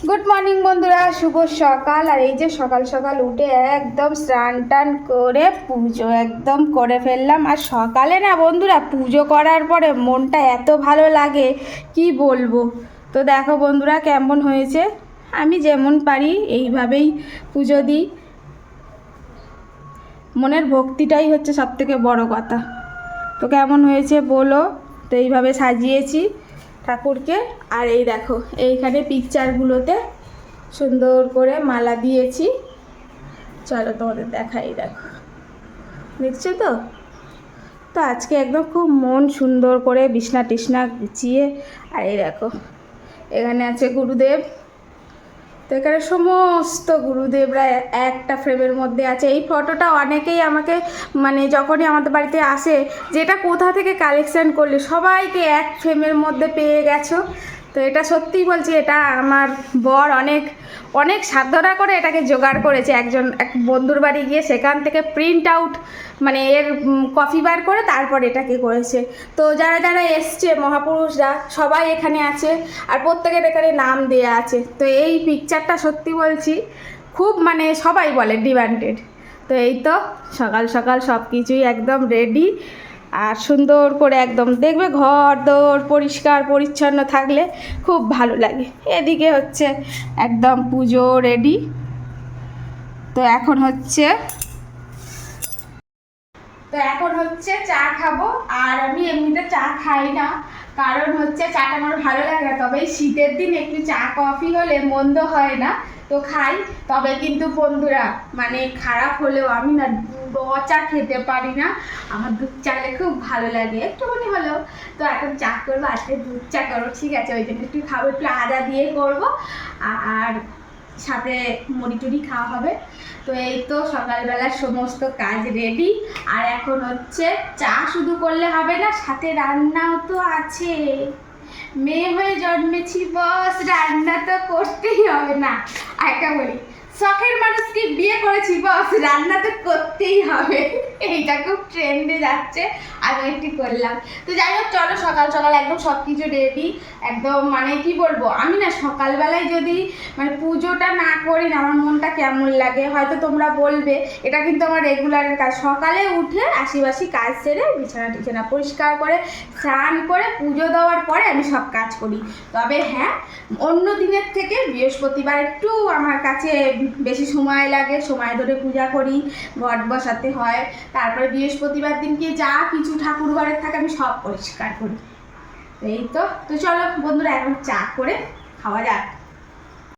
Good morning বন্ধুরা, শুভ সকাল। আর এই যে সকাল সকাল উঠে একদম স্নান টান করে পুজো একদম করে ফেললাম। আর সকালে না বন্ধুরা, পুজো করার পরে মনটা এত ভালো লাগে কি বলবো। তো দেখো বন্ধুরা কেমন হয়েছে। আমি যেমন পারি এইভাবেই পুজো দিই। মনের ভক্তিটাই হচ্ছে সবথেকে বড় কথা। তো কেমন হয়েছে বলো। তো এইভাবে সাজিয়েছি ঠাকুরকে। আর এই দেখো এইখানে পিকচারগুলোতে সুন্দর করে মালা দিয়েছি। চলো তোমাদের দেখাই, দেখো দেখছো তো। তো আজকে একদম খুব মন সুন্দর করে বিছনা টিছনা গুছিয়ে। আর এই দেখো এখানে আছে গুরুদেব। তো এখানে সমস্ত গুরুদেবরা একটা ফ্রেমের মধ্যে আছে। এই ফটোটা অনেকেই আমাকে মানে যখনই আমাদের বাড়িতে আসে, যেটা কোথা থেকে কালেকশান করলে, সবাইকে এক ফ্রেমের মধ্যে পেয়ে গেছো। তো এটা সত্যিই বলছি, এটা আমার বর অনেক অনেক সাধনা করে এটাকে জোগাড় করেছে। এক বন্ধুর বাড়ি গিয়ে সেখান থেকে প্রিন্ট আউট মানে এর কপি বার করে তারপর এটাকে করেছে। তো যারা যারা এসছে মহাপুরুষরা সবাই এখানে আছে। আর প্রত্যেকের এখানে নাম দেয়া আছে। তো এই পিকচারটা সত্যি বলছি খুব মানে সবাই বলে ডিমান্ডেড। তো এই তো সকাল সকাল সব কিছুই একদম রেডি। আর সুন্দর করে একদম দেখবে ঘর দোর পরিষ্কার পরিচ্ছন্ন থাকলে খুব ভালো লাগে। এদিকে হচ্ছে একদম পুজো রেডি। তো এখন হচ্ছে চা খাবো। আর আমি এমনিতে চা খাই না, কারণ হচ্ছে চাটা আমার ভালো লাগে না। তবে এই শীতের দিন একটু চা কফি হলে মন্দ হয় না, তো খাই। তবে কিন্তু বন্ধুরা মানে খারাপ হলেও আমি না চা খেতে পারি না। আমার দুধ চালে খুব ভালো লাগে একটুখানি হলেও। তো এখন চা করবো, আজকে দুধ চা করবো, ঠিক আছে? ওই জন্য একটু খাবো, একটু আদা দিয়ে করবো। আর সাথে মুড়ি টুড়ি খাওয়া হবে। তো এই তো সকালবেলার সমস্ত কাজ রেডি। আর এখন হচ্ছে চা শুধু করলে হবে না, সাথে রান্নাও তো আছে। মেয়ে হয়ে জন্মেছি বস, রান্না তো করতেই হবে। না একটা বলি, শখের মানুষকে বিয়ে করেছি বস, রান্না তো করতেই হবে। এইটা খুব ট্রেন্ডে যাচ্ছে, আমি একটু করলাম। তো যাই হোক চলো, সকাল সকাল একদম সব কিছু রেডি একদম। মানে কি বলবো, আমি না সকালবেলায় যদি মানে পুজোটা না করি না, আমার মনটা কেমন লাগে। হয়তো তোমরা বলবে, এটা কিন্তু আমার রেগুলারের কাজ। সকালে উঠে আশিবাসি কাজ সেরে বিছানা টিছানা পরিষ্কার করে স্নান করে পুজো দেওয়ার পরে আমি সব কাজ করি। তবে হ্যাঁ, অন্য দিনের থেকে বৃহস্পতিবার একটু আমার কাছে বেশি সময় লাগে, সময় ধরে পূজা করি, ঘট বসাতে হয়। তারপরে বৃহস্পতিবার দিনকে যা কিছু ঠাকুর ঘরের থাকে আমি সব পরিষ্কার করি। এই তো চলো বন্ধুরা, এখন চা করে খাওয়া যাক।